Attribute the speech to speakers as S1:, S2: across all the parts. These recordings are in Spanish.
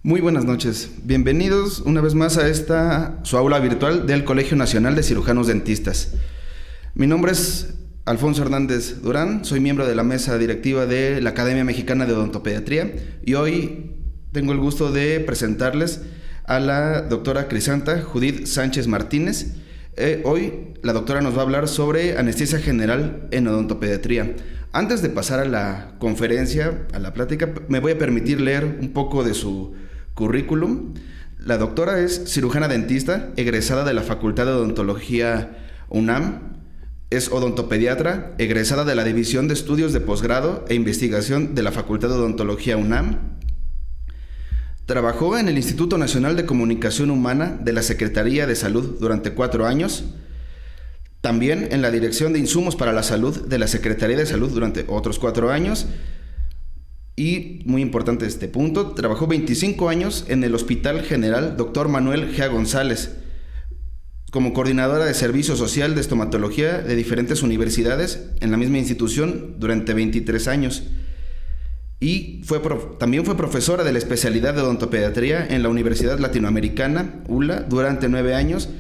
S1: Muy buenas noches, bienvenidos una vez más a su aula virtual del Colegio Nacional de Cirujanos Dentistas. Mi nombre es Alfonso Hernández Durán, soy miembro de la mesa directiva de la Academia Mexicana de Odontopediatría y hoy tengo el gusto de presentarles a la doctora Crisanta Judith Sánchez Martínez. Hoy la doctora nos va a hablar sobre anestesia general en odontopediatría. Antes de pasar a la conferencia, a la plática, me voy a permitir leer un poco de su currículum. La doctora es cirujana dentista, egresada de la Facultad de Odontología UNAM. Es odontopediatra, egresada de la División de Estudios de Posgrado e Investigación de la Facultad de Odontología UNAM. Trabajó en el Instituto Nacional de Comunicación Humana de la Secretaría de Salud durante 4 años. También en la Dirección de Insumos para la Salud de la Secretaría de Salud durante otros 4 años. Y, muy importante este punto, trabajó 25 años en el Hospital General Dr. Manuel G. González como coordinadora de Servicio Social de Estomatología de diferentes universidades en la misma institución durante 23 años. Y también fue profesora de la especialidad de odontopediatría en la Universidad Latinoamericana, ULA, durante 9 años.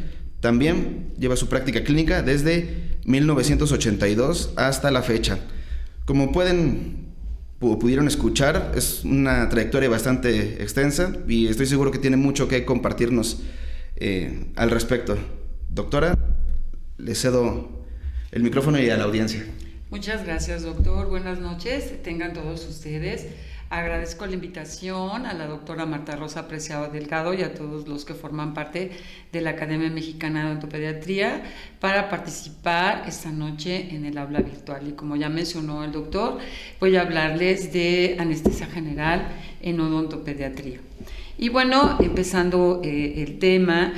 S1: También lleva su práctica clínica desde 1982 hasta la fecha. Como pudieron escuchar, es una trayectoria bastante extensa y estoy seguro que tiene mucho que compartirnos al respecto. Doctora, le cedo el micrófono y a la audiencia.
S2: Muchas gracias, doctor. Buenas noches, tengan todos ustedes. Agradezco la invitación a la doctora Marta Rosa Preciado Delgado y a todos los que forman parte de la Academia Mexicana de Odontopediatría para participar esta noche en el aula virtual. Y como ya mencionó el doctor, voy a hablarles de anestesia general en odontopediatría. Y bueno, empezando el tema,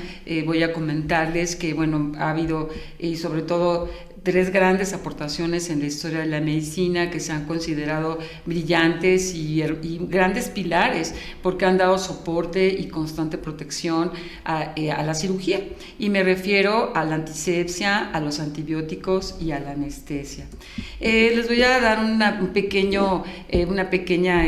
S2: voy a comentarles que ha habido y sobre todo 3 grandes aportaciones en la historia de la medicina que se han considerado brillantes y grandes pilares porque han dado soporte y constante protección a la cirugía. Y me refiero a la antisepsia, a los antibióticos y a la anestesia. Les voy a dar una pequeña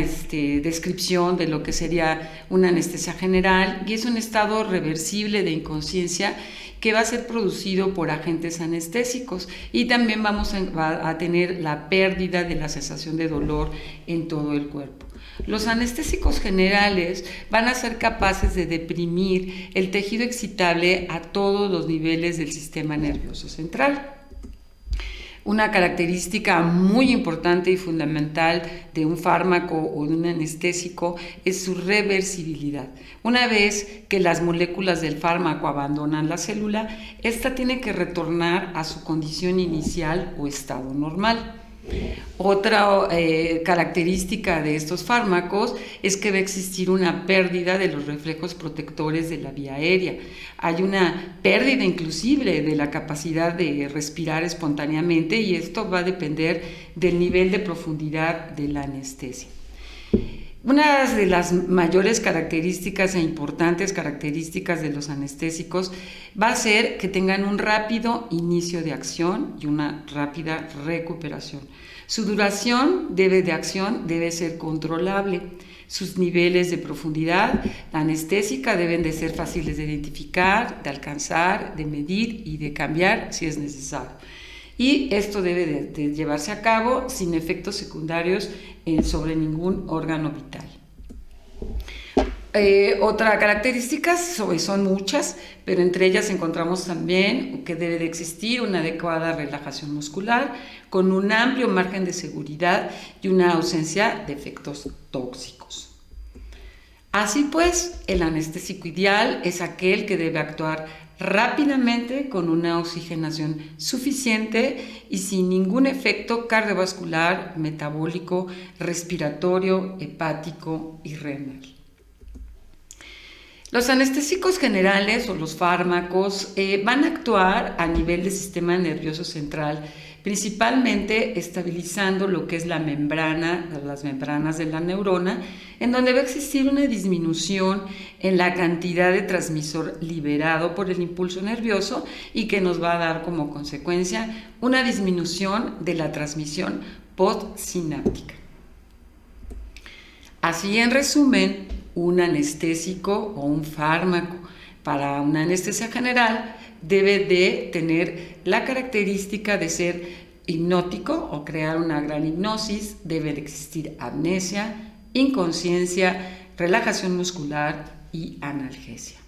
S2: descripción de lo que sería una anestesia general, y es un estado reversible de inconsciencia que va a ser producido por agentes anestésicos, y también vamos a tener la pérdida de la sensación de dolor en todo el cuerpo. Los anestésicos generales van a ser capaces de deprimir el tejido excitable a todos los niveles del sistema nervioso central. Una característica muy importante y fundamental de un fármaco o de un anestésico es su reversibilidad. Una vez que las moléculas del fármaco abandonan la célula, esta tiene que retornar a su condición inicial o estado normal. Otra característica de estos fármacos es que va a existir una pérdida de los reflejos protectores de la vía aérea. Hay una pérdida inclusive de la capacidad de respirar espontáneamente, y esto va a depender del nivel de profundidad de la anestesia. Una de las mayores características e importantes características de los anestésicos va a ser que tengan un rápido inicio de acción y una rápida recuperación. Su duración de acción debe ser controlable. Sus niveles de profundidad anestésica deben de ser fáciles de identificar, de alcanzar, de medir y de cambiar si es necesario. Y esto debe de llevarse a cabo sin efectos secundarios sobre ningún órgano vital. Otra característica, son muchas, pero entre ellas encontramos también que debe de existir una adecuada relajación muscular con un amplio margen de seguridad y una ausencia de efectos tóxicos. Así pues, el anestésico ideal es aquel que debe actuar rápidamente con una oxigenación suficiente y sin ningún efecto cardiovascular, metabólico, respiratorio, hepático y renal. Los anestésicos generales o los fármacos van a actuar a nivel del sistema nervioso central, principalmente estabilizando lo que es las membranas de la neurona, en donde va a existir una disminución en la cantidad de transmisor liberado por el impulso nervioso y que nos va a dar como consecuencia una disminución de la transmisión postsináptica. Así, en resumen, un anestésico o un fármaco para una anestesia general debe de tener la característica de ser hipnótico o crear una gran hipnosis, debe de existir amnesia, inconsciencia, relajación muscular y analgesia.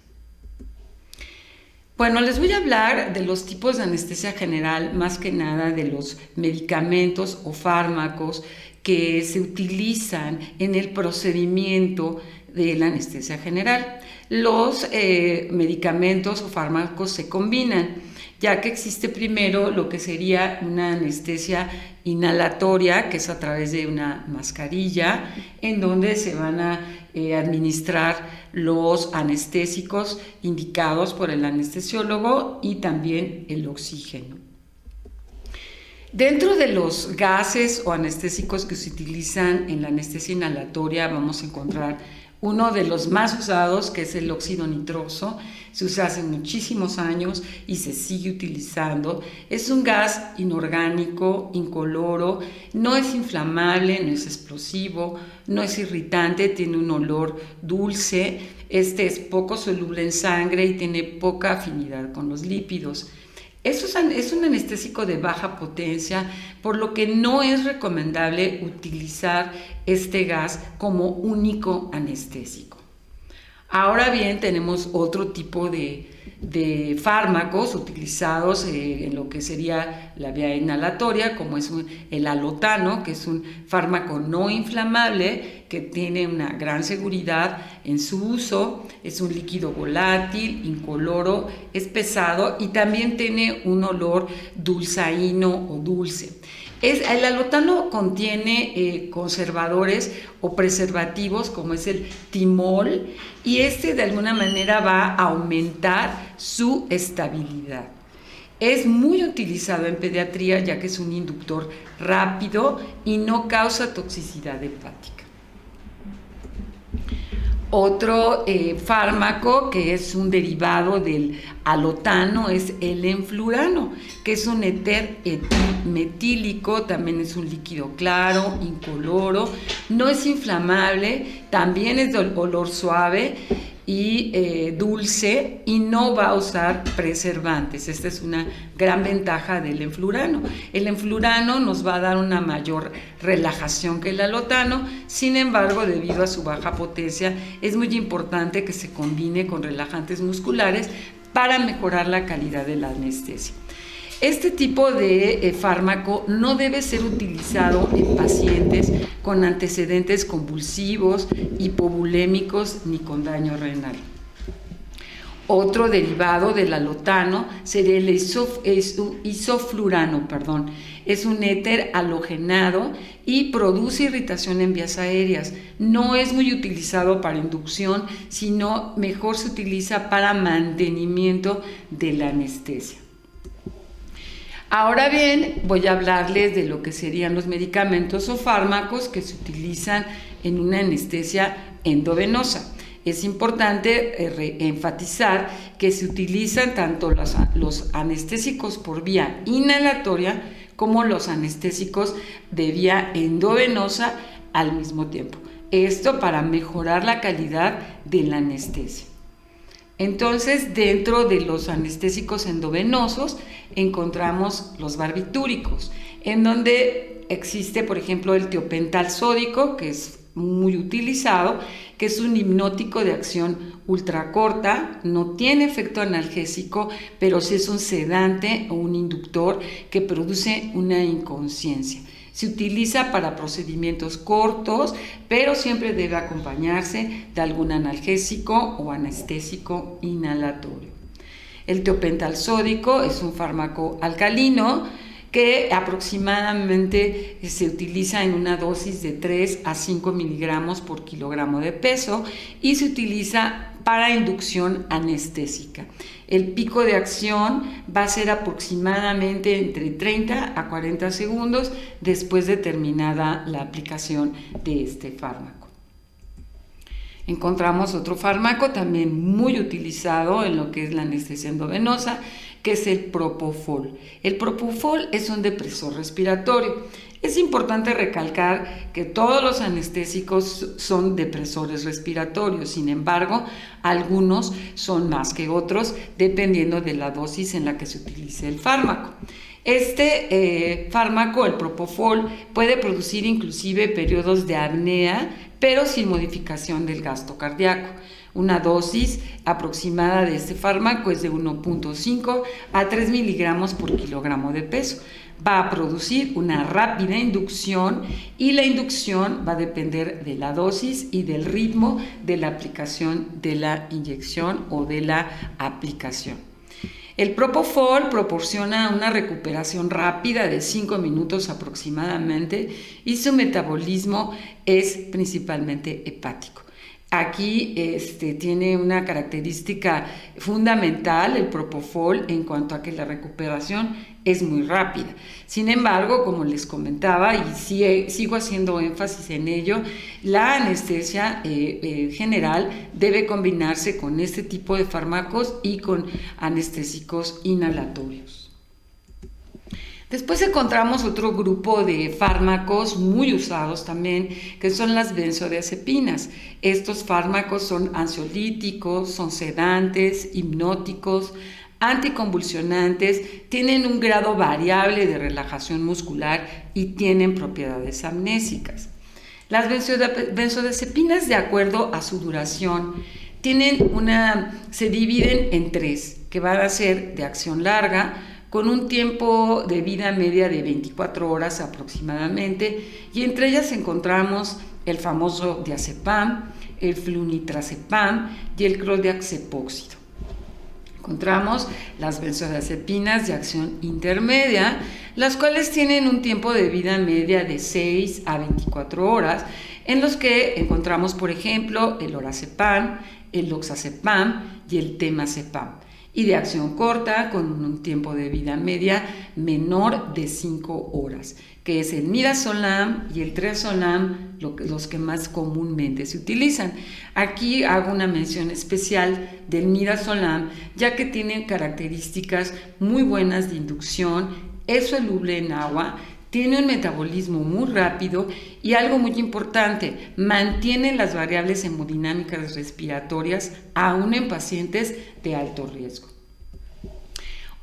S2: Bueno, les voy a hablar de los tipos de anestesia general, más que nada de los medicamentos o fármacos que se utilizan en el procedimiento de la anestesia general. Los medicamentos o fármacos se combinan, ya que existe primero lo que sería una anestesia inhalatoria, que es a través de una mascarilla, en donde se van a administrar los anestésicos indicados por el anestesiólogo y también el oxígeno. Dentro de los gases o anestésicos que se utilizan en la anestesia inhalatoria vamos a encontrar uno de los más usados, que es el óxido nitroso. Se usa hace muchísimos años y se sigue utilizando. Es un gas inorgánico, incoloro, no es inflamable, no es explosivo, no es irritante, tiene un olor dulce. Este es poco soluble en sangre y tiene poca afinidad con los lípidos. Es un anestésico de baja potencia, por lo que no es recomendable utilizar este gas como único anestésico. Ahora bien, tenemos otro tipo de fármacos utilizados en lo que sería la vía inhalatoria, como es el alotano, que es un fármaco no inflamable que tiene una gran seguridad en su uso. Es un líquido volátil, incoloro, es pesado y también tiene un olor dulzaíno o dulce. El alotano contiene conservadores o preservativos como es el timol, y este de alguna manera va a aumentar su estabilidad. Es muy utilizado en pediatría ya que es un inductor rápido y no causa toxicidad hepática. Otro fármaco que es un derivado del alotano es el enflurano, que es un éter metílico, también es un líquido claro, incoloro, no es inflamable, también es de olor suave y dulce y no va a usar preservantes. Esta es una gran ventaja del enflurano. El enflurano nos va a dar una mayor relajación que el alotano, sin embargo, debido a su baja potencia, es muy importante que se combine con relajantes musculares para mejorar la calidad de la anestesia. Este tipo de fármaco no debe ser utilizado en pacientes con antecedentes convulsivos, hipovolémicos ni con daño renal. Otro derivado del alotano sería el isoflurano, Es un éter halogenado y produce irritación en vías aéreas. No es muy utilizado para inducción, sino mejor se utiliza para mantenimiento de la anestesia. Ahora bien, voy a hablarles de lo que serían los medicamentos o fármacos que se utilizan en una anestesia endovenosa. Es importante enfatizar que se utilizan tanto los anestésicos por vía inhalatoria como los anestésicos de vía endovenosa al mismo tiempo. Esto para mejorar la calidad de la anestesia. Entonces, dentro de los anestésicos endovenosos encontramos los barbitúricos, en donde existe, por ejemplo, el tiopental sódico, que es muy utilizado, que es un hipnótico de acción ultracorta, no tiene efecto analgésico, pero sí es un sedante o un inductor que produce una inconsciencia. Se utiliza para procedimientos cortos, pero siempre debe acompañarse de algún analgésico o anestésico inhalatorio. El tiopental sódico es un fármaco alcalino que aproximadamente se utiliza en una dosis de 3 a 5 miligramos por kilogramo de peso y se utiliza para inducción anestésica. El pico de acción va a ser aproximadamente entre 30 a 40 segundos después de terminada la aplicación de este fármaco. Encontramos otro fármaco también muy utilizado en lo que es la anestesia endovenosa, que es el propofol. El propofol es un depresor respiratorio. Es importante recalcar que todos los anestésicos son depresores respiratorios, sin embargo, algunos son más que otros dependiendo de la dosis en la que se utilice el fármaco. Este fármaco, el propofol, puede producir inclusive periodos de apnea, pero sin modificación del gasto cardíaco. Una dosis aproximada de este fármaco es de 1.5 a 3 miligramos por kilogramo de peso. Va a producir una rápida inducción y la inducción va a depender de la dosis y del ritmo de la aplicación de la inyección o de la aplicación. El propofol proporciona una recuperación rápida de 5 minutos aproximadamente y su metabolismo es principalmente hepático. Aquí tiene una característica fundamental el propofol en cuanto a que la recuperación es muy rápida. Sin embargo, como les comentaba y sigo haciendo énfasis en ello, la anestesia general debe combinarse con este tipo de fármacos y con anestésicos inhalatorios. Después encontramos otro grupo de fármacos muy usados también, que son las benzodiazepinas. Estos fármacos son ansiolíticos, son sedantes, hipnóticos, anticonvulsionantes, tienen un grado variable de relajación muscular y tienen propiedades amnésicas. Las benzodiazepinas, de acuerdo a su duración, se dividen en 3, que van a ser de acción larga, con un tiempo de vida media de 24 horas aproximadamente, y entre ellas encontramos el famoso diazepam, el flunitrazepam y el clonazepam. Encontramos las benzodiazepinas de acción intermedia, las cuales tienen un tiempo de vida media de 6 a 24 horas, en los que encontramos, por ejemplo, el lorazepam, el oxazepam y el temazepam. Y de acción corta, con un tiempo de vida media menor de 5 horas, que es el midazolam y el triazolam, los que más comúnmente se utilizan. Aquí hago una mención especial del midazolam, ya que tiene características muy buenas de inducción, es soluble en agua, tiene un metabolismo muy rápido y algo muy importante, mantiene las variables hemodinámicas respiratorias aún en pacientes de alto riesgo.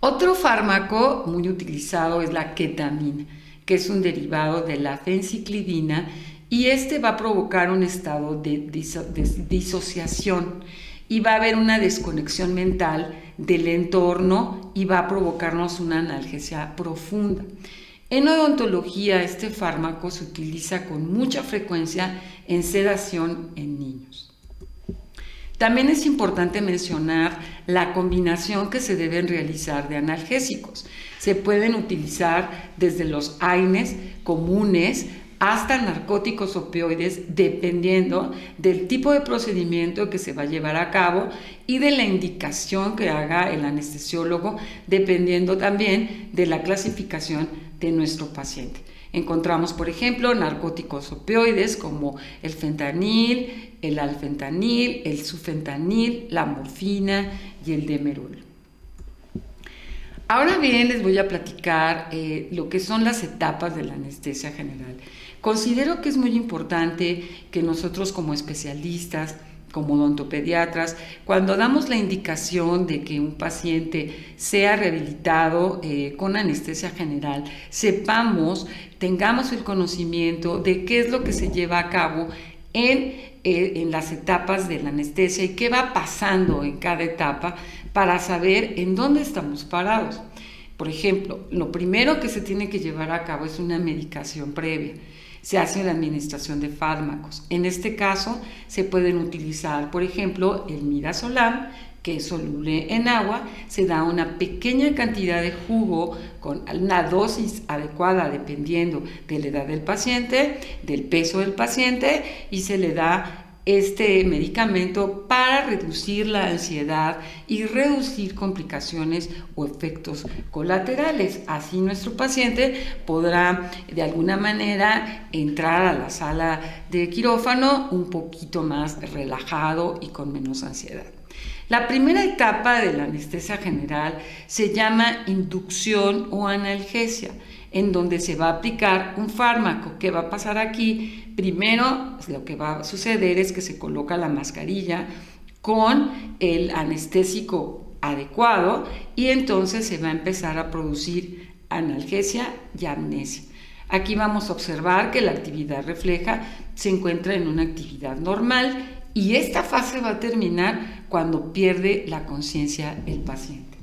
S2: Otro fármaco muy utilizado es la ketamina, que es un derivado de la fenciclidina y va a provocar un estado de disociación y va a haber una desconexión mental del entorno y va a provocarnos una analgesia profunda. En odontología, este fármaco se utiliza con mucha frecuencia en sedación en niños. También es importante mencionar la combinación que se deben realizar de analgésicos. Se pueden utilizar desde los AINES comunes hasta narcóticos opioides, dependiendo del tipo de procedimiento que se va a llevar a cabo y de la indicación que haga el anestesiólogo, dependiendo también de la clasificación de nuestro paciente. Encontramos, por ejemplo, narcóticos opioides como el fentanil, el alfentanil, el sufentanil, la morfina y el demerol. Ahora bien, les voy a platicar lo que son las etapas de la anestesia general. Considero que es muy importante que nosotros como especialistas, como odontopediatras, cuando damos la indicación de que un paciente sea rehabilitado con anestesia general, tengamos el conocimiento de qué es lo que se lleva a cabo en las etapas de la anestesia y qué va pasando en cada etapa para saber en dónde estamos parados. Por ejemplo, lo primero que se tiene que llevar a cabo es una medicación previa. Se hace la administración de fármacos. En este caso, se pueden utilizar, por ejemplo, el midazolam, que es soluble en agua, se da una pequeña cantidad de jugo con una dosis adecuada dependiendo de la edad del paciente, del peso del paciente, y se le da este medicamento para reducir la ansiedad y reducir complicaciones o efectos colaterales. Así nuestro paciente podrá de alguna manera entrar a la sala de quirófano un poquito más relajado y con menos ansiedad. La primera etapa de la anestesia general se llama inducción o analgesia. en donde se va a aplicar un fármaco. ¿Qué va a pasar aquí? Primero, lo que va a suceder es que se coloca la mascarilla con el anestésico adecuado y entonces se va a empezar a producir analgesia y amnesia. Aquí vamos a observar que la actividad refleja se encuentra en una actividad normal y esta fase va a terminar cuando pierde la conciencia el paciente.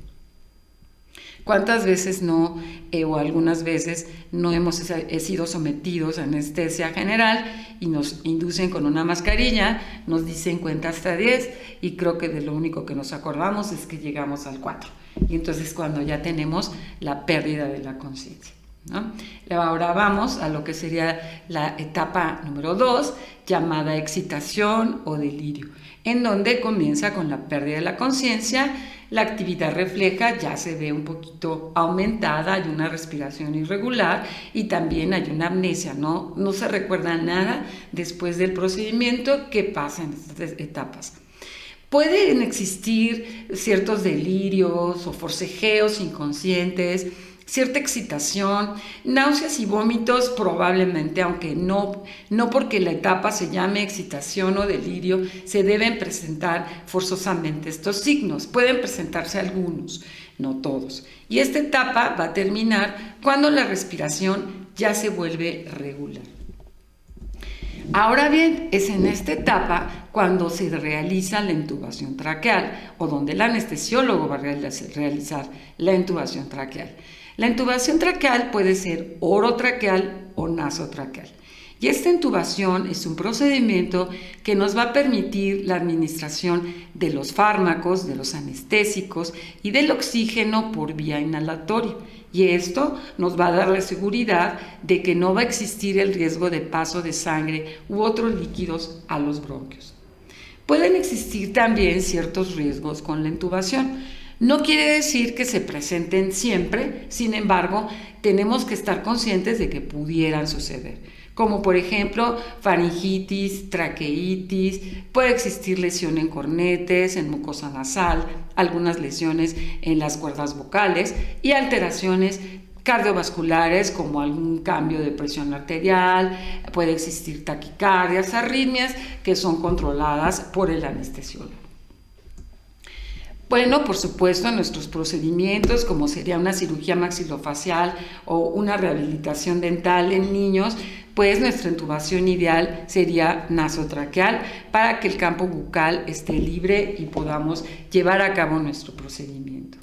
S2: ¿Cuántas veces no, o algunas veces no hemos sido sometidos a anestesia general y nos inducen con una mascarilla, nos dicen cuenta hasta 10 y creo que de lo único que nos acordamos es que llegamos al 4 y entonces cuando ya tenemos la pérdida de la conciencia, ¿no? Ahora vamos a lo que sería la etapa número 2, llamada excitación o delirio, en donde comienza con la pérdida de la conciencia. La actividad refleja ya se ve un poquito aumentada, hay una respiración irregular y también hay una amnesia, no se recuerda nada después del procedimiento que pasa en estas etapas. Pueden existir ciertos delirios o forcejeos inconscientes, cierta excitación, náuseas y vómitos probablemente, aunque no porque la etapa se llame excitación o delirio, se deben presentar forzosamente estos signos. Pueden presentarse algunos, no todos. Y esta etapa va a terminar cuando la respiración ya se vuelve regular. Ahora bien, es en esta etapa cuando se realiza la intubación traqueal o donde el anestesiólogo va a realizar la intubación traqueal. La intubación traqueal puede ser orotraqueal o nasotraqueal. Y esta intubación es un procedimiento que nos va a permitir la administración de los fármacos, de los anestésicos y del oxígeno por vía inhalatoria. Y esto nos va a dar la seguridad de que no va a existir el riesgo de paso de sangre u otros líquidos a los bronquios. Pueden existir también ciertos riesgos con la intubación. No quiere decir que se presenten siempre, sin embargo, tenemos que estar conscientes de que pudieran suceder, como por ejemplo faringitis, traqueitis, puede existir lesión en cornetes, en mucosa nasal, algunas lesiones en las cuerdas vocales y alteraciones cardiovasculares como algún cambio de presión arterial, puede existir taquicardias, arritmias que son controladas por el anestesiólogo. Bueno, por supuesto, nuestros procedimientos, como sería una cirugía maxilofacial o una rehabilitación dental en niños, pues nuestra intubación ideal sería nasotraqueal para que el campo bucal esté libre y podamos llevar a cabo nuestro procedimiento.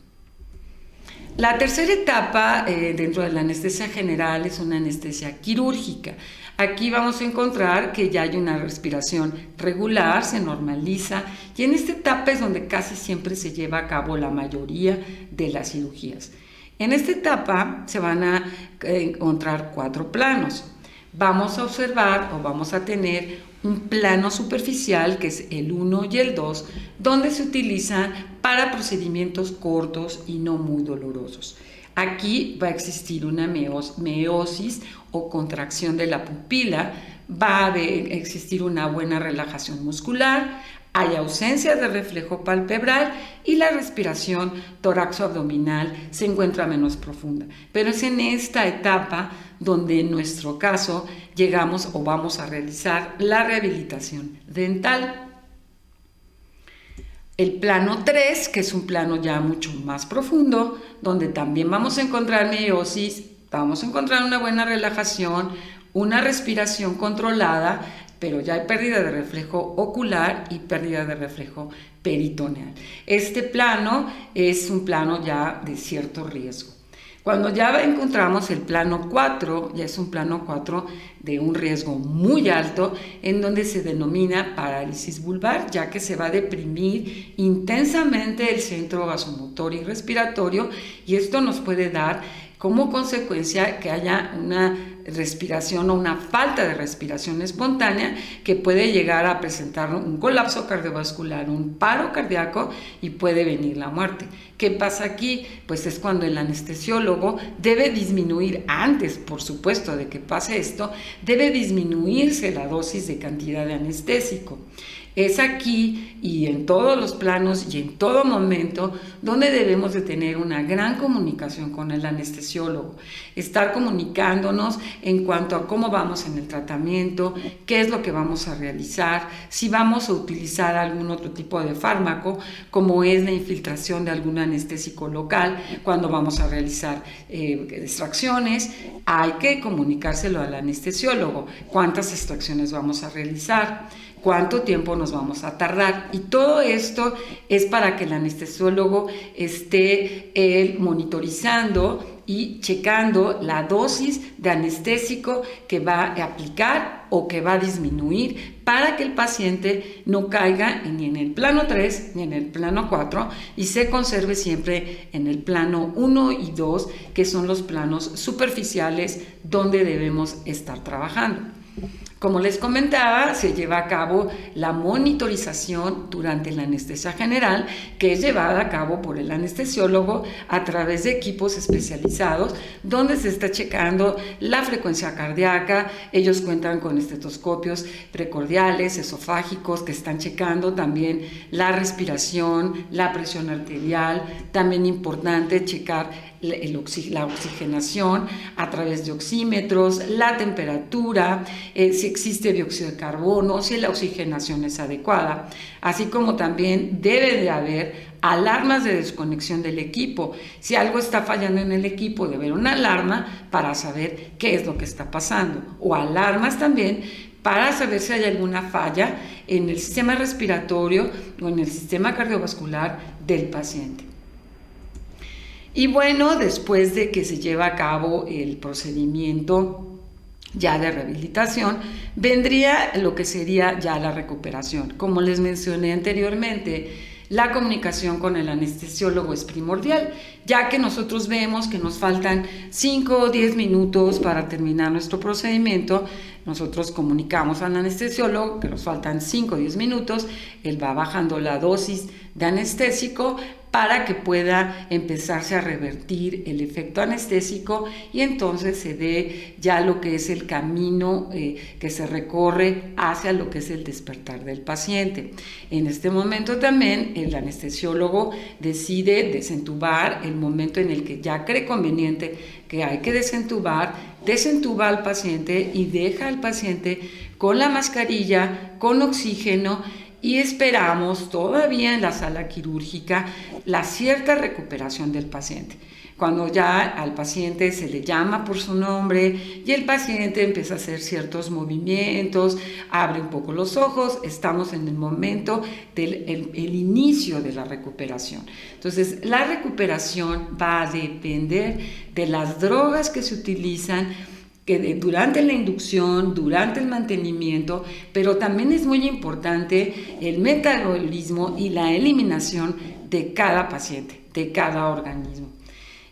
S2: La tercera etapa dentro de la anestesia general es una anestesia quirúrgica. Aquí vamos a encontrar que ya hay una respiración regular, se normaliza y en esta etapa es donde casi siempre se lleva a cabo la mayoría de las cirugías. En esta etapa se van a encontrar 4 planos. Vamos a observar o vamos a tener un plano superficial que es el 1 y el 2, donde se utilizan para procedimientos cortos y no muy dolorosos. Aquí va a existir una meiosis o contracción de la pupila, va a existir una buena relajación muscular, hay ausencia de reflejo palpebral y la respiración toraxo-abdominal se encuentra menos profunda. Pero es en esta etapa donde en nuestro caso llegamos o vamos a realizar la rehabilitación dental. El plano 3, que es un plano ya mucho más profundo, donde también vamos a encontrar meiosis, vamos a encontrar una buena relajación, una respiración controlada, pero ya hay pérdida de reflejo ocular y pérdida de reflejo peritoneal. Este plano es un plano ya de cierto riesgo. Cuando ya encontramos el plano 4, ya es un plano 4 de un riesgo muy alto, en donde se denomina parálisis vulvar, ya que se va a deprimir intensamente el centro vasomotor y respiratorio, y esto nos puede dar como consecuencia que haya una respiración o una falta de respiración espontánea que puede llegar a presentar un colapso cardiovascular, un paro cardíaco y puede venir la muerte. ¿Qué pasa aquí? Pues es cuando el anestesiólogo debe disminuir, antes por supuesto de que pase esto, debe disminuirse la dosis de cantidad de anestésico. Es aquí y en todos los planos y en todo momento donde debemos de tener una gran comunicación con el anestesiólogo, estar comunicándonos en cuanto a cómo vamos en el tratamiento, qué es lo que vamos a realizar, si vamos a utilizar algún otro tipo de fármaco, como es la infiltración de algún anestésico local, cuando vamos a realizar extracciones, hay que comunicárselo al anestesiólogo, cuántas extracciones vamos a realizar, cuánto tiempo nos vamos a tardar, y todo esto es para que el anestesiólogo esté monitorizando y checando la dosis de anestésico que va a aplicar o que va a disminuir para que el paciente no caiga ni en el plano 3 ni en el plano 4 y se conserve siempre en el plano 1 y 2, que son los planos superficiales donde debemos estar trabajando. Como les comentaba, se lleva a cabo la monitorización durante la anestesia general, que es llevada a cabo por el anestesiólogo a través de equipos especializados, donde se está checando la frecuencia cardíaca. Ellos cuentan con estetoscopios precordiales, esofágicos, que están checando también la respiración, la presión arterial. También importante checar la oxigenación a través de oxímetros, la temperatura, si existe dióxido de carbono, si la oxigenación es adecuada, así como también debe de haber alarmas de desconexión del equipo. Si algo está fallando en el equipo, debe haber una alarma para saber qué es lo que está pasando, o alarmas también para saber si hay alguna falla en el sistema respiratorio o en el sistema cardiovascular del paciente. Y bueno, después de que se lleva a cabo el procedimiento ya de rehabilitación, vendría lo que sería ya la recuperación. Como les mencioné anteriormente, la comunicación con el anestesiólogo es primordial, ya que nosotros vemos que nos faltan 5 o 10 minutos para terminar nuestro procedimiento. Nosotros comunicamos al anestesiólogo que nos faltan 5 o 10 minutos, él va bajando la dosis de anestésico para que pueda empezarse a revertir el efecto anestésico y entonces se dé ya lo que es el camino que se recorre hacia lo que es el despertar del paciente. En este momento también el anestesiólogo decide desentubar el momento en el que ya cree conveniente que hay que desentuba al paciente y deja al paciente con la mascarilla, con oxígeno, y esperamos todavía en la sala quirúrgica la cierta recuperación del paciente. Cuando ya al paciente se le llama por su nombre y el paciente empieza a hacer ciertos movimientos, abre un poco los ojos, estamos en el momento del inicio de la recuperación. Entonces, la recuperación va a depender de las drogas que se utilizan, que durante la inducción, durante el mantenimiento, pero también es muy importante el metabolismo y la eliminación de cada paciente, de cada organismo.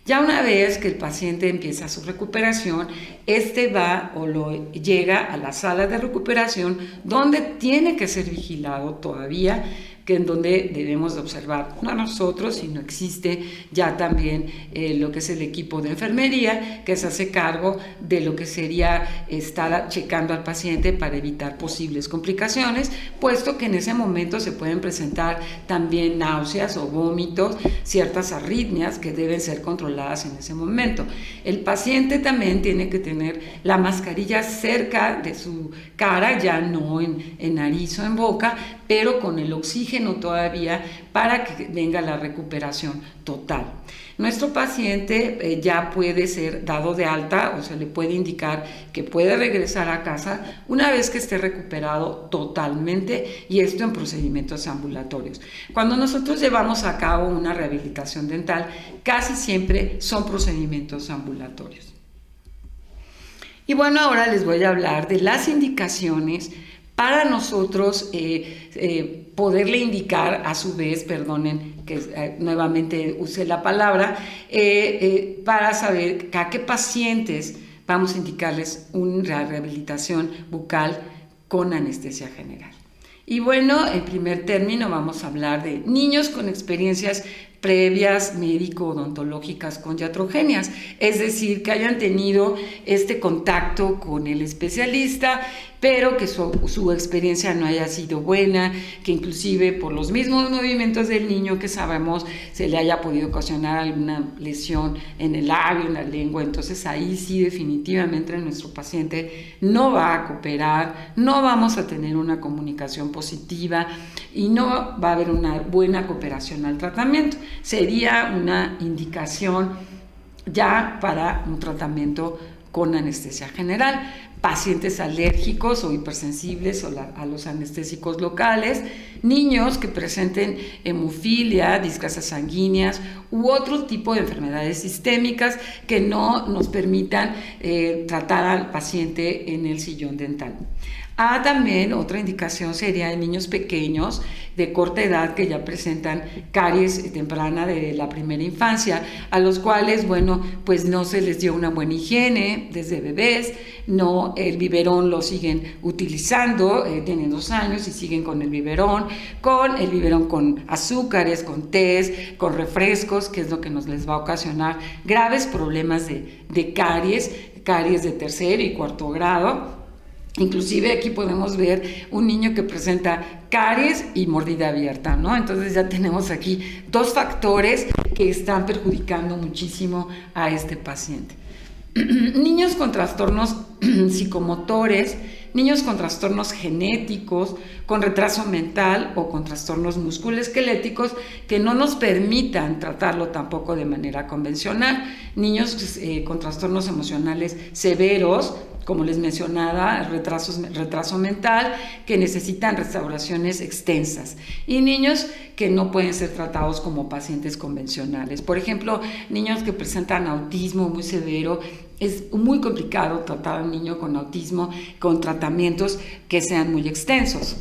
S2: Ya una vez que el paciente empieza su recuperación, llega a la sala de recuperación, donde tiene que ser vigilado todavía, que en donde debemos de observar, no nosotros, sino existe ya también lo que es el equipo de enfermería, que se hace cargo de lo que sería estar checando al paciente para evitar posibles complicaciones, puesto que en ese momento se pueden presentar también náuseas o vómitos, ciertas arritmias que deben ser controladas en ese momento. El paciente también tiene que tener la mascarilla cerca de su cara, ya no en nariz o en boca, pero con el oxígeno todavía para que venga la recuperación total. Nuestro paciente ya puede ser dado de alta o se le puede indicar que puede regresar a casa una vez que esté recuperado totalmente, y esto en procedimientos ambulatorios. Cuando nosotros llevamos a cabo una rehabilitación dental, casi siempre son procedimientos ambulatorios. Y bueno, ahora les voy a hablar de las indicaciones para nosotros poderle indicar, a su vez, perdonen que nuevamente use la palabra, para saber a qué pacientes vamos a indicarles una rehabilitación bucal con anestesia general. Y bueno, en primer término vamos a hablar de niños con experiencias previas médico-odontológicas con iatrogenias, es decir, que hayan tenido este contacto con el especialista, pero que su experiencia no haya sido buena, que inclusive por los mismos movimientos del niño que sabemos se le haya podido ocasionar alguna lesión en el labio, en la lengua. Entonces ahí sí definitivamente nuestro paciente no va a cooperar, no vamos a tener una comunicación positiva y no va a haber una buena cooperación al tratamiento. Sería una indicación ya para un tratamiento con anestesia general. Pacientes alérgicos o hipersensibles a los anestésicos locales, niños que presenten hemofilia, discrasias sanguíneas u otro tipo de enfermedades sistémicas que no nos permitan tratar al paciente en el sillón dental. También otra indicación sería en niños pequeños de corta edad que ya presentan caries temprana de la primera infancia, a los cuales, bueno, pues no se les dio una buena higiene desde bebés, no, el biberón lo siguen utilizando, tienen 2 años y siguen con el biberón con azúcares, con tés, con refrescos, que es lo que les va a ocasionar graves problemas de caries de tercer y cuarto grado. Inclusive aquí podemos ver un niño que presenta caries y mordida abierta, ¿no? Entonces ya tenemos aquí 2 factores que están perjudicando muchísimo a este paciente. Niños con trastornos psicomotores, niños con trastornos genéticos, con retraso mental o con trastornos musculoesqueléticos que no nos permitan tratarlo tampoco de manera convencional, niños con trastornos emocionales severos, como les mencionaba, retraso mental, que necesitan restauraciones extensas, y niños que no pueden ser tratados como pacientes convencionales. Por ejemplo, niños que presentan autismo muy severo, es muy complicado tratar a un niño con autismo con tratamientos que sean muy extensos.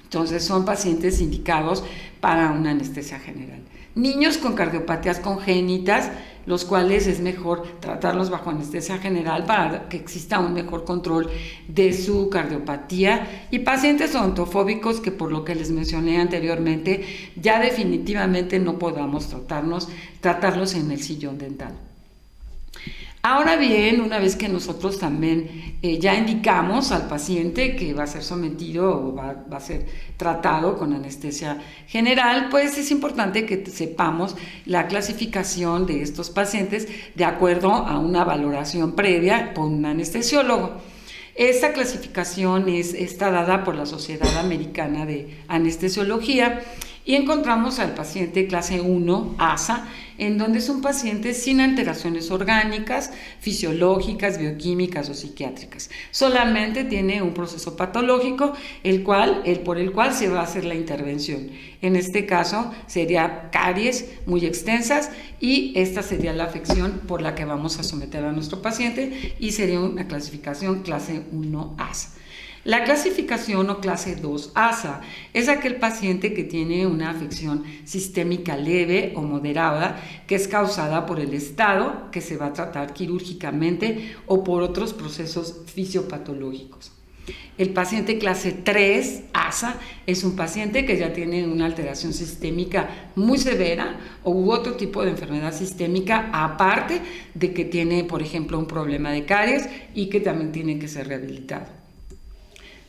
S2: Entonces son pacientes indicados para una anestesia general. Niños con cardiopatías congénitas, los cuales es mejor tratarlos bajo anestesia general para que exista un mejor control de su cardiopatía, y pacientes odontofóbicos que, por lo que les mencioné anteriormente, ya definitivamente no podamos tratarlos en el sillón dental. Ahora bien, una vez que nosotros también ya indicamos al paciente que va a ser sometido o va a ser tratado con anestesia general, pues es importante que sepamos la clasificación de estos pacientes de acuerdo a una valoración previa por un anestesiólogo. Esta clasificación está dada por la Sociedad Americana de Anestesiología, y encontramos al paciente clase 1, ASA, en donde es un paciente sin alteraciones orgánicas, fisiológicas, bioquímicas o psiquiátricas. Solamente tiene un proceso patológico por el cual se va a hacer la intervención. En este caso sería caries muy extensas, y esta sería la afección por la que vamos a someter a nuestro paciente, y sería una clasificación clase 1 ASA. La clasificación o clase 2 ASA es aquel paciente que tiene una afección sistémica leve o moderada que es causada por el estado, que se va a tratar quirúrgicamente o por otros procesos fisiopatológicos. El paciente clase 3 ASA es un paciente que ya tiene una alteración sistémica muy severa u otro tipo de enfermedad sistémica, aparte de que tiene, por ejemplo, un problema de caries y que también tiene que ser rehabilitado.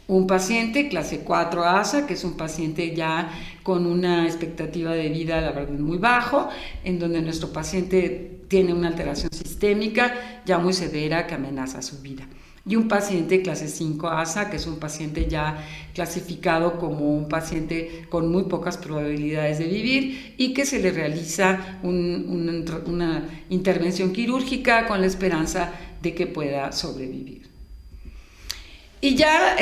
S2: Un paciente clase 4 ASA, que es un paciente ya con una expectativa de vida, la verdad, muy bajo, en donde nuestro paciente tiene una alteración sistémica ya muy severa que amenaza su vida. Y un paciente clase 5 ASA, que es un paciente ya clasificado como un paciente con muy pocas probabilidades de vivir y que se le realiza una intervención quirúrgica con la esperanza de que pueda sobrevivir. Y ya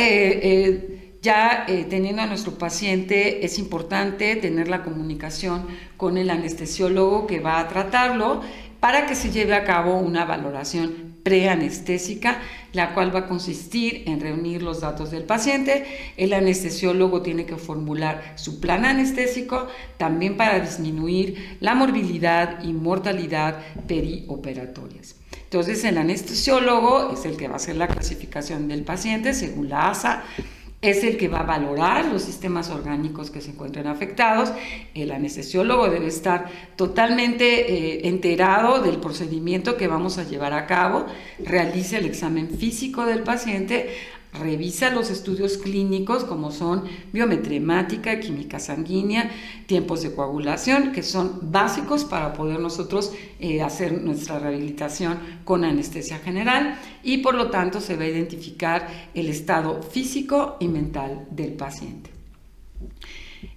S2: teniendo a nuestro paciente, es importante tener la comunicación con el anestesiólogo que va a tratarlo para que se lleve a cabo una valoración preanestésica, la cual va a consistir en reunir los datos del paciente. El anestesiólogo tiene que formular su plan anestésico también para disminuir la morbilidad y mortalidad perioperatorias. Entonces, el anestesiólogo es el que va a hacer la clasificación del paciente según la ASA, es el que va a valorar los sistemas orgánicos que se encuentren afectados. El anestesiólogo debe estar totalmente enterado del procedimiento que vamos a llevar a cabo, realiza el examen físico del paciente, revisa los estudios clínicos como son biometría hemática, química sanguínea, tiempos de coagulación, que son básicos para poder nosotros hacer nuestra rehabilitación con anestesia general, y por lo tanto se va a identificar el estado físico y mental del paciente.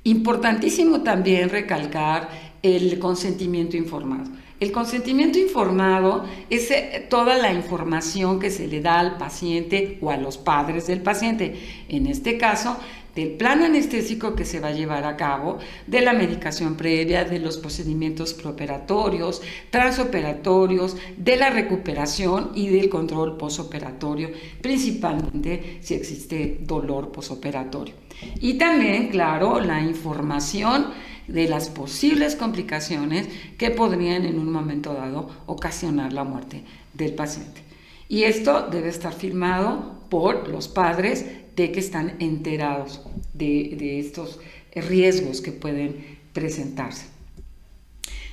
S2: Importantísimo también recalcar el consentimiento informado. El consentimiento informado es toda la información que se le da al paciente o a los padres del paciente, en este caso del plan anestésico que se va a llevar a cabo, de la medicación previa, de los procedimientos preoperatorios, transoperatorios, de la recuperación y del control posoperatorio, principalmente si existe dolor posoperatorio. Y también, claro, la información de las posibles complicaciones que podrían en un momento dado ocasionar la muerte del paciente. Y esto debe estar firmado por los padres de que están enterados de estos riesgos que pueden presentarse.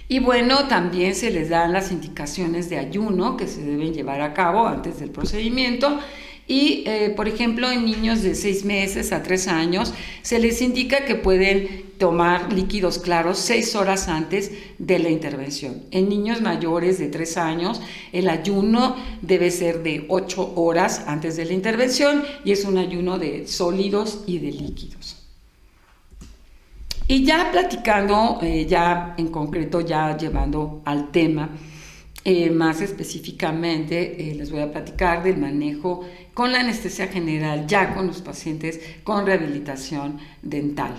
S2: Y bueno, también se les dan las indicaciones de ayuno que se deben llevar a cabo antes del procedimiento. Y, por ejemplo, en niños de 6 meses a 3 años se les indica que pueden tomar líquidos claros 6 horas antes de la intervención. En niños mayores de 3 años, el ayuno debe ser de 8 horas antes de la intervención y es un ayuno de sólidos y de líquidos. Y ya platicando, ya en concreto, ya llevando al tema, más específicamente les voy a platicar del manejo con la anestesia general ya con los pacientes con rehabilitación dental.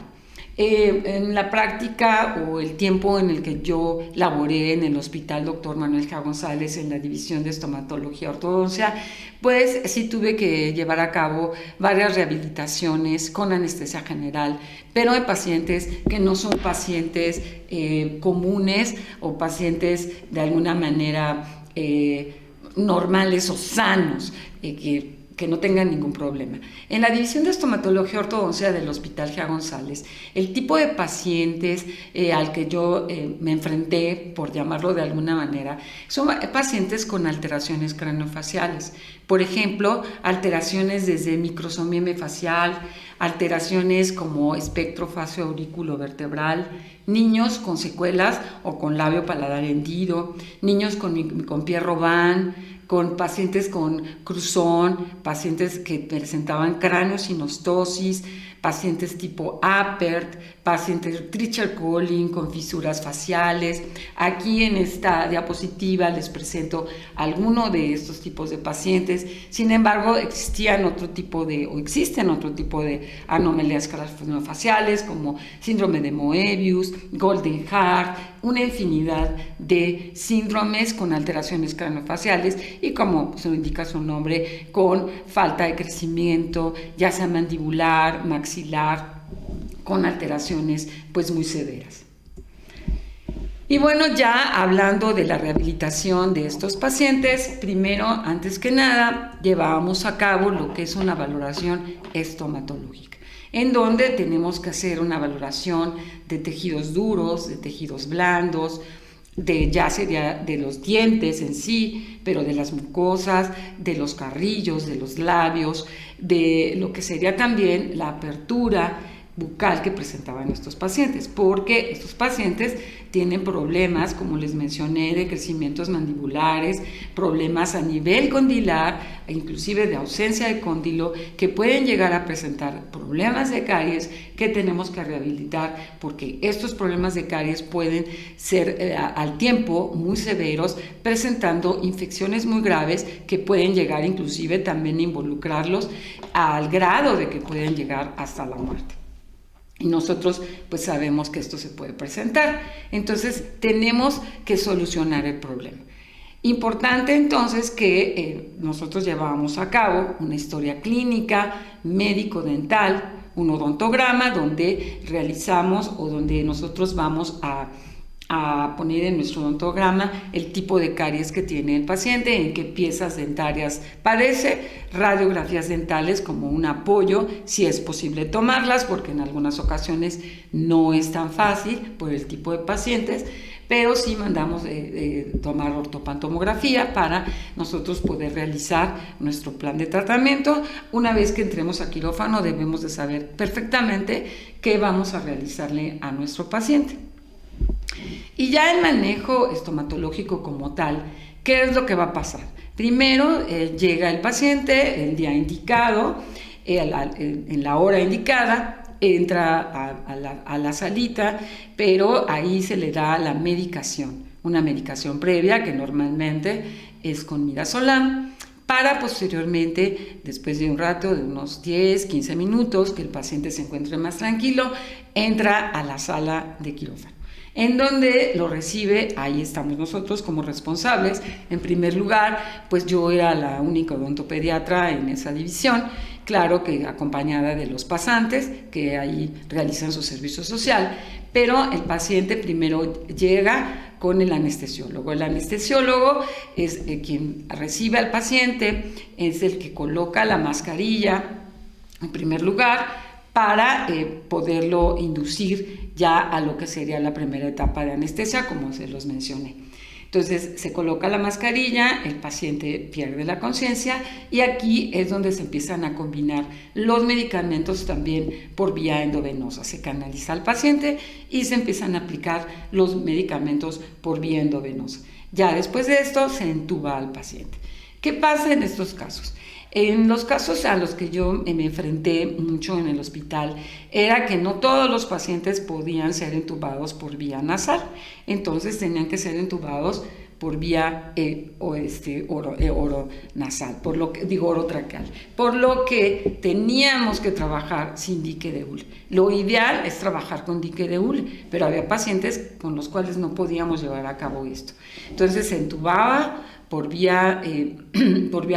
S2: En la práctica o el tiempo en el que yo laboré en el Hospital Dr. Manuel G. González en la División de Estomatología y Ortodoncia, pues sí tuve que llevar a cabo varias rehabilitaciones con anestesia general, pero en pacientes que no son pacientes comunes o pacientes de alguna manera normales o sanos, que no tengan ningún problema. En la División de Estomatología y Ortodoncia del Hospital G. González, el tipo de pacientes al que yo me enfrenté, por llamarlo de alguna manera, son pacientes con alteraciones craneofaciales. Por ejemplo, alteraciones desde microsomía hemifacial, alteraciones como espectro facio-auriculovertebral, niños con secuelas o con labio paladar hendido, niños con pie Robin, con pacientes con cruzón, pacientes que presentaban craniosinostosis, pacientes tipo Apert, pacientes Treacher-Collins con fisuras faciales. Aquí en esta diapositiva les presento algunos de estos tipos de pacientes. Sin embargo, existen otro tipo de anomalías craneofaciales como síndrome de Moebius, Golden Heart, una infinidad de síndromes con alteraciones craneofaciales y, como se indica su nombre, con falta de crecimiento, ya sea mandibular, maxilar, con alteraciones pues muy severas. Y bueno, ya hablando de la rehabilitación de estos pacientes, primero, antes que nada, llevábamos a cabo lo que es una valoración estomatológica, en donde tenemos que hacer una valoración de tejidos duros, de tejidos blandos, ya sería de los dientes en sí, pero de las mucosas, de los carrillos, de los labios, de lo que sería también la apertura bucal que presentaban estos pacientes, porque estos pacientes tienen problemas, como les mencioné, de crecimientos mandibulares, problemas a nivel condilar, e inclusive de ausencia de cóndilo, que pueden llegar a presentar problemas de caries que tenemos que rehabilitar, porque estos problemas de caries pueden ser al tiempo muy severos, presentando infecciones muy graves que pueden llegar inclusive también a involucrarlos al grado de que pueden llegar hasta la muerte. Y nosotros pues sabemos que esto se puede presentar. Entonces tenemos que solucionar el problema. Importante entonces que nosotros llevábamos a cabo una historia clínica, médico-dental, un odontograma donde realizamos o donde nosotros vamos a a poner en nuestro odontograma el tipo de caries que tiene el paciente, en qué piezas dentarias padece, radiografías dentales como un apoyo, si es posible tomarlas, porque en algunas ocasiones no es tan fácil por el tipo de pacientes, pero sí mandamos tomar ortopantomografía para nosotros poder realizar nuestro plan de tratamiento. Una vez que entremos a quirófano debemos de saber perfectamente qué vamos a realizarle a nuestro paciente. Y ya el manejo estomatológico como tal, ¿qué es lo que va a pasar? Primero llega el paciente el día indicado, en la hora indicada, entra a la salita, pero ahí se le da la medicación, una medicación previa que normalmente es con midazolam, para posteriormente, después de un rato, de unos 10, 15 minutos, que el paciente se encuentre más tranquilo, entra a la sala de quirófano, en donde lo recibe. Ahí estamos nosotros como responsables. En primer lugar, pues yo era la única odontopediatra en esa división, claro que acompañada de los pasantes que ahí realizan su servicio social, pero el paciente primero llega con el anestesiólogo. El anestesiólogo es quien recibe al paciente, es el que coloca la mascarilla en primer lugar, para poderlo inducir ya a lo que sería la primera etapa de anestesia, como se los mencioné. Entonces se coloca la mascarilla, el paciente pierde la conciencia y aquí es donde se empiezan a combinar los medicamentos también por vía endovenosa. Se canaliza al paciente y se empiezan a aplicar los medicamentos por vía endovenosa. Ya después de esto se entuba al paciente. ¿Qué pasa en estos casos? En los casos a los que yo me enfrenté mucho en el hospital era que no todos los pacientes podían ser entubados por vía nasal, entonces tenían que ser entubados por vía oronasal, orotraqueal, por lo que teníamos que trabajar sin dique de hule. Lo ideal es trabajar con dique de hule, pero había pacientes con los cuales no podíamos llevar a cabo esto. Entonces se entubaba por vía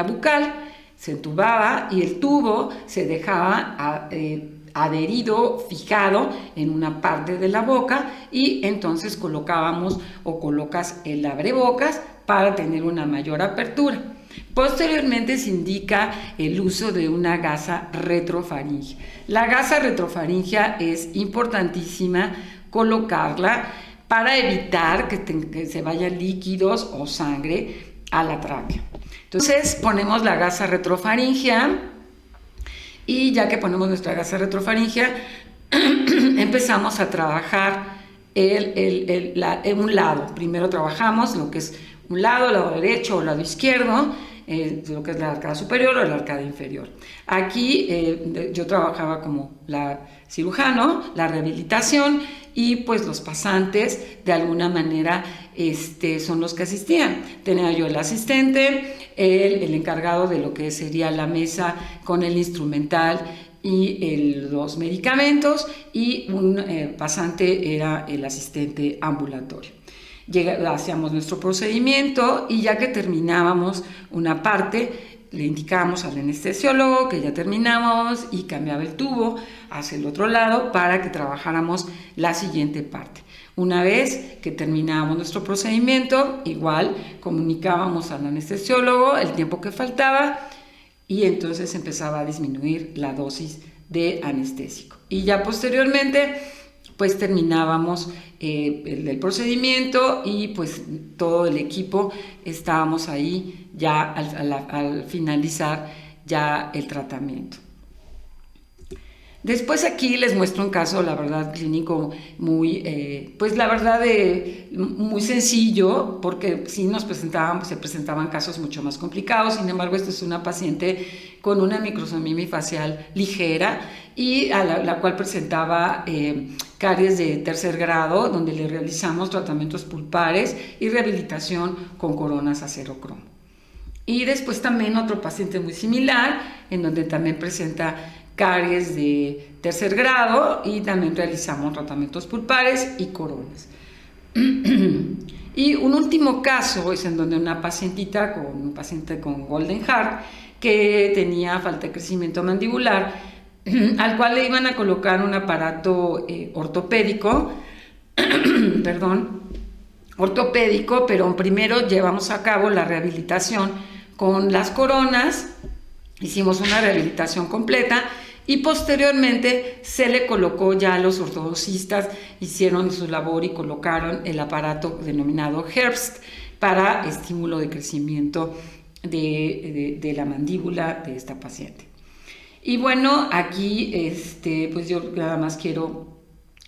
S2: bucal, se entubaba y el tubo se dejaba adherido, fijado en una parte de la boca y entonces colocábamos o colocas el abrebocas para tener una mayor apertura. Posteriormente se indica el uso de una gasa retrofaringea. La gasa retrofaringea es importantísima colocarla para evitar que se vayan líquidos o sangre a la tráquea. Entonces ponemos la gasa retrofaringea y ya que ponemos nuestra gasa retrofaringea empezamos a trabajar un lado. Primero trabajamos lo que es un lado derecho o lado izquierdo, lo que es la arcada superior o la arcada inferior. Aquí yo trabajaba como la cirujano, la rehabilitación y pues los pasantes de alguna manera son los que asistían. Tenía yo el asistente, el encargado de lo que sería la mesa con el instrumental y los medicamentos y un pasante era el asistente ambulatorio. Hacíamos nuestro procedimiento y ya que terminábamos una parte, le indicábamos al anestesiólogo que ya terminábamos y cambiaba el tubo hacia el otro lado para que trabajáramos la siguiente parte. Una vez que terminábamos nuestro procedimiento, igual comunicábamos al anestesiólogo el tiempo que faltaba y entonces empezaba a disminuir la dosis de anestésico. Y ya posteriormente pues terminábamos el procedimiento y pues todo el equipo estábamos ahí ya al finalizar ya el tratamiento. Después aquí les muestro un caso, la verdad, clínico muy, pues la verdad muy sencillo, porque sí se presentaban casos mucho más complicados. Sin embargo, esta es una paciente con una microsomía facial ligera y a la cual presentaba caries de tercer grado, donde le realizamos tratamientos pulpares y rehabilitación con coronas acero cromo. Y después también otro paciente muy similar, en donde también presenta caries de tercer grado y también realizamos tratamientos pulpares y coronas. Y un último caso es en donde un paciente con Golden Heart que tenía falta de crecimiento mandibular, al cual le iban a colocar un aparato ortopédico, perdón, ortopédico, pero primero llevamos a cabo la rehabilitación con las coronas, hicimos una rehabilitación completa y posteriormente se le colocó, ya los ortodoncistas hicieron su labor y colocaron el aparato denominado Herbst para estímulo de crecimiento de la mandíbula de esta paciente. Y bueno, aquí pues yo nada más quiero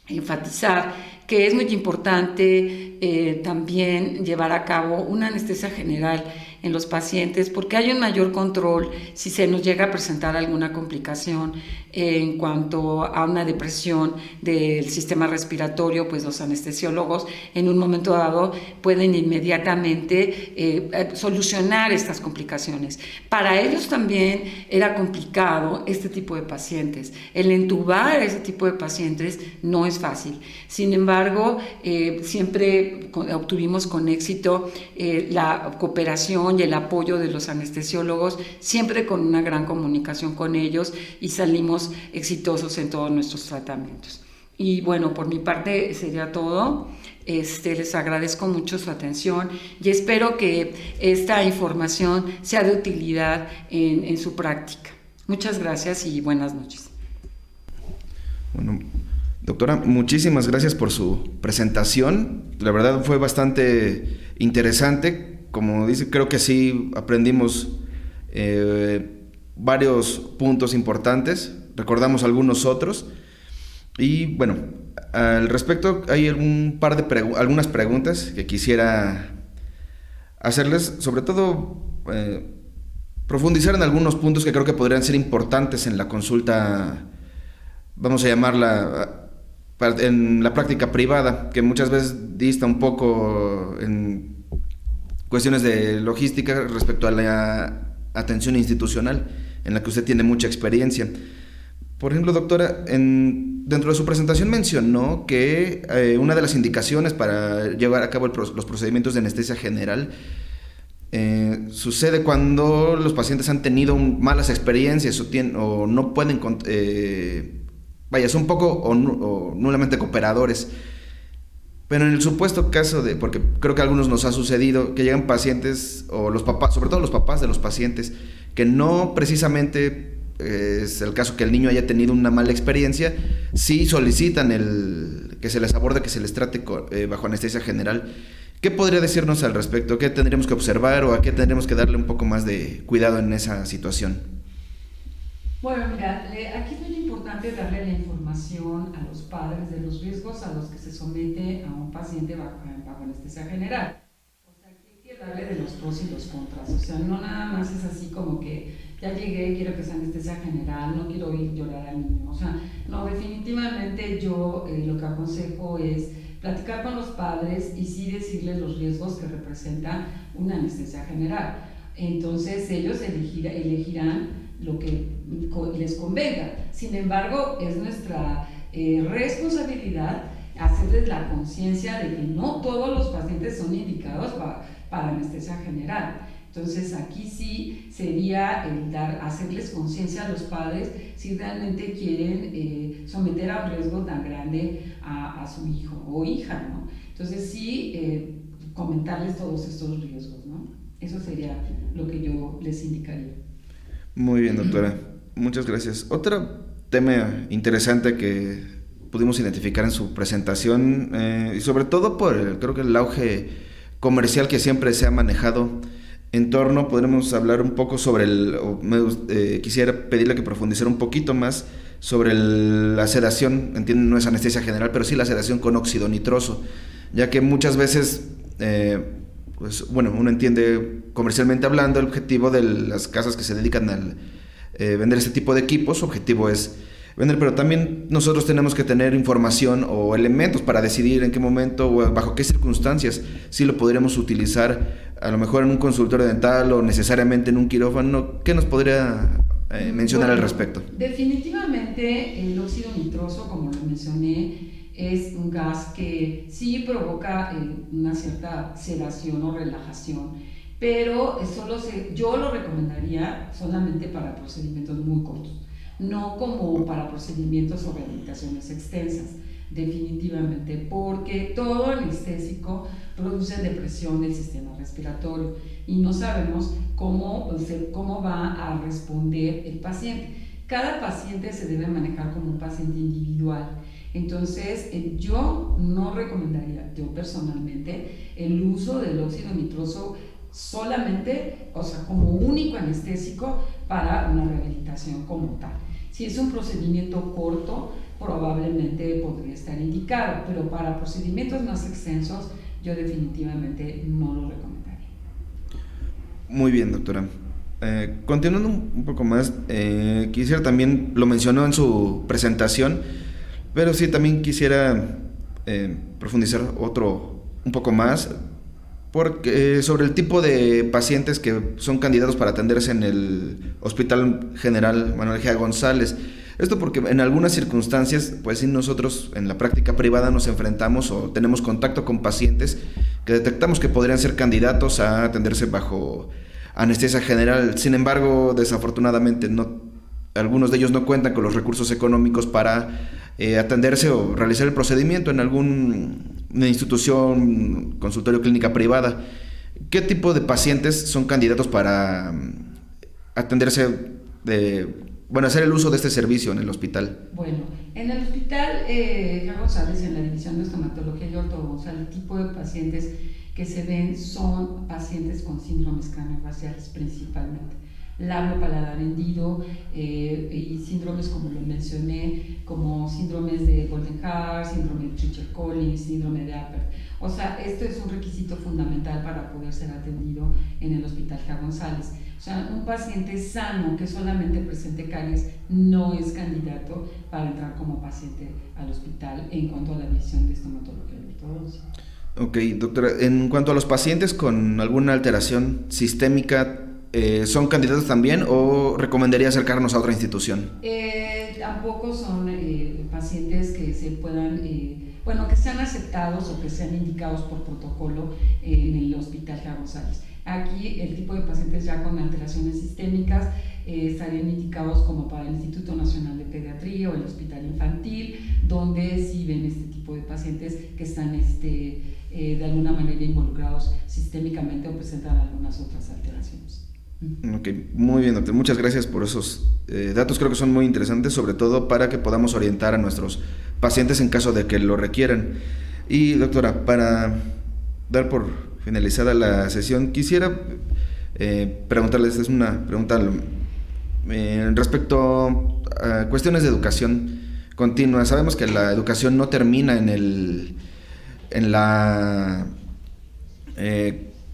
S2: enfatizar que es muy importante también llevar a cabo una anestesia general en los pacientes porque hay un mayor control si se nos llega a presentar alguna complicación en cuanto a una depresión del sistema respiratorio, pues los anestesiólogos en un momento dado pueden inmediatamente solucionar estas complicaciones. Para ellos también era complicado este tipo de pacientes. El entubar a ese tipo de pacientes no es fácil. Sin embargo, siempre obtuvimos con éxito la cooperación y el apoyo de los anestesiólogos, siempre con una gran comunicación con ellos y salimos exitosos en todos nuestros tratamientos. Y bueno, por mi parte sería todo. Les agradezco mucho su atención y espero que esta información sea de utilidad en su práctica. Muchas gracias y buenas noches.
S1: Bueno, doctora, muchísimas gracias por su presentación. La verdad fue bastante interesante. Como dice, creo que sí aprendimos varios puntos importantes, recordamos algunos otros. Y bueno, al respecto hay algunas preguntas que quisiera hacerles, sobre todo profundizar en algunos puntos que creo que podrían ser importantes en la consulta, vamos a llamarla, en la práctica privada, que muchas veces dista un poco en cuestiones de logística respecto a la atención institucional, en la que usted tiene mucha experiencia. Por ejemplo, doctora, dentro de su presentación mencionó que una de las indicaciones para llevar a cabo los procedimientos de anestesia general sucede cuando los pacientes han tenido malas experiencias o no pueden, son poco o nulamente cooperadores. Pero en el supuesto caso porque creo que a algunos nos ha sucedido, que llegan pacientes, o los papás, sobre todo los papás de los pacientes, que no precisamente es el caso que el niño haya tenido una mala experiencia, sí solicitan que se les aborde, que se les trate bajo anestesia general. ¿Qué podría decirnos al respecto? ¿Qué tendríamos que observar o a qué tendríamos que darle un poco más de cuidado en esa situación?
S2: Bueno, mira, aquí es muy importante darle la información a los padres de los riesgos a los que se somete a un paciente bajo anestesia general. O sea, que hay que darle de los pros y los contras. O sea, no nada más es así como que ya llegué, quiero que sea anestesia general, no quiero oír llorar al niño. O sea, no, definitivamente yo lo que aconsejo es platicar con los padres y sí decirles los riesgos que representa una anestesia general. Entonces ellos elegirán lo que les convenga. Sin embargo, es nuestra responsabilidad hacerles la conciencia de que no todos los pacientes son indicados para anestesia general. Entonces aquí sí sería hacerles conciencia a los padres si realmente quieren someter a un riesgo tan grande a su hijo o hija, ¿no? Entonces sí comentarles todos estos riesgos, ¿no? Eso sería lo que yo les indicaría.
S1: Muy bien, doctora. Muchas gracias. Otro tema interesante que pudimos identificar en su presentación, y sobre todo creo que el auge comercial que siempre se ha manejado en torno, podremos hablar un poco sobre quisiera pedirle que profundizara un poquito más sobre la sedación. Entiendo, no es anestesia general, pero sí la sedación con óxido nitroso, ya que muchas veces uno entiende comercialmente hablando el objetivo de las casas que se dedican al vender este tipo de equipos. Su objetivo es vender, pero también nosotros tenemos que tener información o elementos para decidir en qué momento o bajo qué circunstancias sí lo podríamos utilizar, a lo mejor en un consultorio dental o necesariamente en un quirófano. ¿Qué nos podría mencionar al respecto?
S2: Definitivamente el óxido nitroso, como lo mencioné, es un gas que sí provoca una cierta sedación o relajación, pero yo lo recomendaría solamente para procedimientos muy cortos, no como para procedimientos o rehabilitaciones extensas. definitivamente, porque todo anestésico produce depresión del sistema respiratorio y no sabemos cómo va a responder el paciente. Cada paciente se debe manejar como un paciente individual. Entonces, yo no recomendaría, yo personalmente, el uso del óxido nitroso solamente, o sea, como único anestésico para una rehabilitación como tal. Si es un procedimiento corto, probablemente podría estar indicado, pero para procedimientos más extensos, yo definitivamente no lo recomendaría.
S1: Muy bien, doctora. Continuando un poco más, quisiera también, lo mencionó en su presentación, pero sí también quisiera profundizar un poco más porque, sobre el tipo de pacientes que son candidatos para atenderse en el Hospital General Manuel G. González. Esto porque en algunas circunstancias, pues sí, nosotros en la práctica privada nos enfrentamos o tenemos contacto con pacientes que detectamos que podrían ser candidatos a atenderse bajo anestesia general. Sin embargo, desafortunadamente, algunos de ellos no cuentan con los recursos económicos para atenderse o realizar el procedimiento en alguna institución, consultorio, clínica privada. ¿Qué tipo de pacientes son candidatos para atenderse hacer el uso de este servicio en el hospital?
S2: Bueno, en el hospital G. González, en la división de estomatología y ortodoncia, el tipo de pacientes que se ven son pacientes con síndromes craneofaciales principalmente, labio paladar hendido y síndromes como lo mencioné, como síndromes de Goldenhar, síndrome de Treacher-Collins, síndrome de Apert. O sea, esto es un requisito fundamental para poder ser atendido en el Hospital G. González. O sea, un paciente sano que solamente presente caries no es candidato para entrar como paciente al hospital en cuanto a la división de estomatología y ortodoncia.
S1: Ok, doctora, en cuanto a los pacientes con alguna alteración sistémica, ¿son candidatos también o recomendaría acercarnos a otra institución?
S2: Tampoco son pacientes que se puedan, que sean aceptados o que sean indicados por protocolo en el Hospital G. González. Aquí el tipo de pacientes ya con alteraciones sistémicas estarían indicados como para el Instituto Nacional de Pediatría o el Hospital Infantil, donde sí ven este tipo de pacientes que están de alguna manera involucrados sistémicamente o presentan algunas otras alteraciones.
S1: Ok, muy bien, doctor. Muchas gracias por esos datos. Creo que son muy interesantes, sobre todo para que podamos orientar a nuestros pacientes en caso de que lo requieran. Y, doctora, para dar por finalizada la sesión, quisiera preguntarles, es una pregunta respecto a cuestiones de educación continua. Sabemos que la educación no termina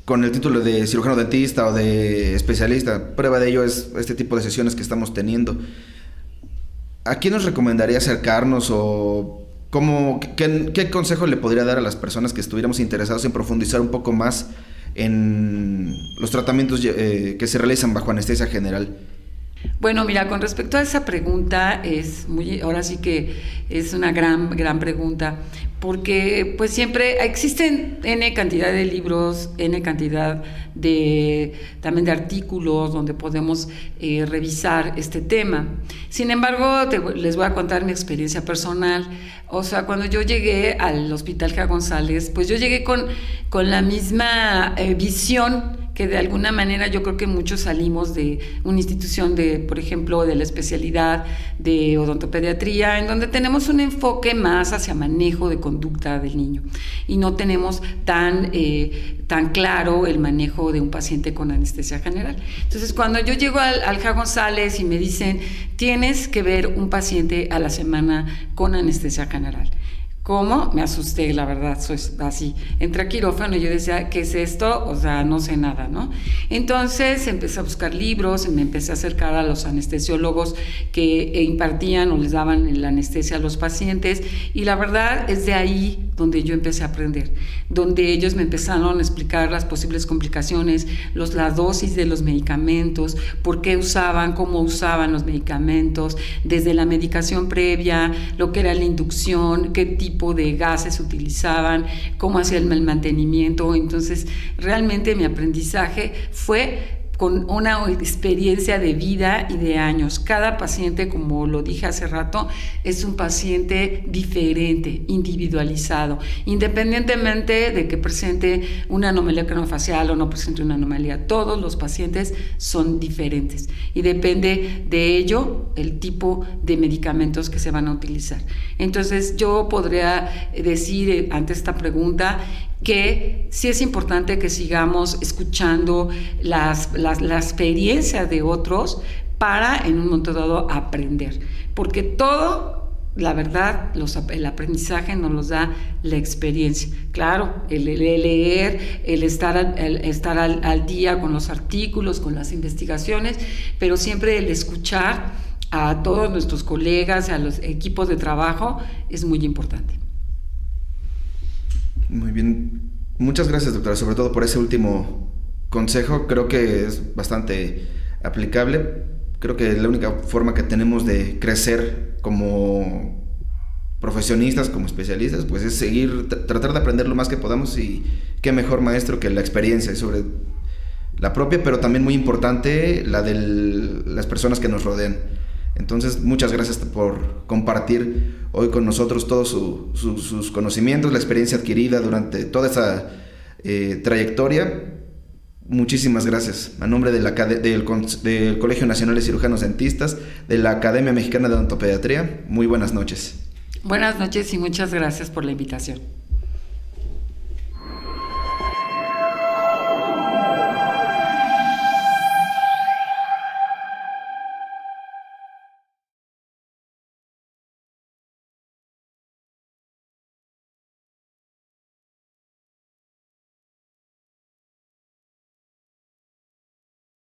S1: con el título de cirujano dentista o de especialista. Prueba de ello es este tipo de sesiones que estamos teniendo. ¿A quién nos recomendaría acercarnos o qué consejo le podría dar a las personas que estuviéramos interesados en profundizar un poco más en los tratamientos que se realizan bajo anestesia general?
S2: Bueno, mira, con respecto a esa pregunta, ahora sí que es una gran pregunta, porque pues siempre existen N cantidad de libros, N cantidad también de artículos donde podemos revisar este tema. Sin embargo, les voy a contar mi experiencia personal. O sea, cuando yo llegué al Hospital G. González, pues yo llegué con la misma visión que de alguna manera yo creo que muchos salimos de una institución por ejemplo, de la especialidad de odontopediatría, en donde tenemos un enfoque más hacia manejo de conducta del niño y no tenemos tan claro el manejo de un paciente con anestesia general. Entonces, cuando yo llego al G. González y me dicen, tienes que ver un paciente a la semana con anestesia general. ¿Cómo? Me asusté, la verdad, soy así. Entré a quirófano y yo decía, ¿qué es esto? O sea, no sé nada, ¿no? Entonces empecé a buscar libros, me empecé a acercar a los anestesiólogos que impartían o les daban la anestesia a los pacientes y la verdad es de ahí donde yo empecé a aprender, donde ellos me empezaron a explicar las posibles complicaciones, la dosis de los medicamentos, por qué usaban, cómo usaban los medicamentos, desde la medicación previa, lo que era la inducción, qué tipo de gases utilizaban, cómo hacían el mantenimiento. Entonces, realmente mi aprendizaje fue con una experiencia de vida y de años. Cada paciente, como lo dije hace rato, es un paciente diferente, individualizado, independientemente de que presente una anomalía craneofacial o no presente una anomalía. Todos los pacientes son diferentes y depende de ello el tipo de medicamentos que se van a utilizar. Entonces, yo podría decir ante esta pregunta que sí es importante que sigamos escuchando la experiencia de otros para en un momento dado aprender, porque todo, la verdad, el aprendizaje nos los da la experiencia. Claro, el leer, el estar al día con los artículos, con las investigaciones, pero siempre el escuchar a todos nuestros colegas, a los equipos de trabajo, es muy importante.
S1: Muy bien. Muchas gracias, doctora, sobre todo por ese último consejo. Creo que es bastante aplicable. Creo que la única forma que tenemos de crecer como profesionistas, como especialistas, pues es tratar de aprender lo más que podamos, y qué mejor maestro que la experiencia sobre la propia, pero también muy importante la de las personas que nos rodean. Entonces, muchas gracias por compartir hoy con nosotros todos sus conocimientos, la experiencia adquirida durante toda esa trayectoria. Muchísimas gracias. A nombre del Colegio Nacional de Cirujanos Dentistas, de la Academia Mexicana de Odontopediatría, muy buenas noches.
S2: Buenas noches y muchas gracias por la invitación.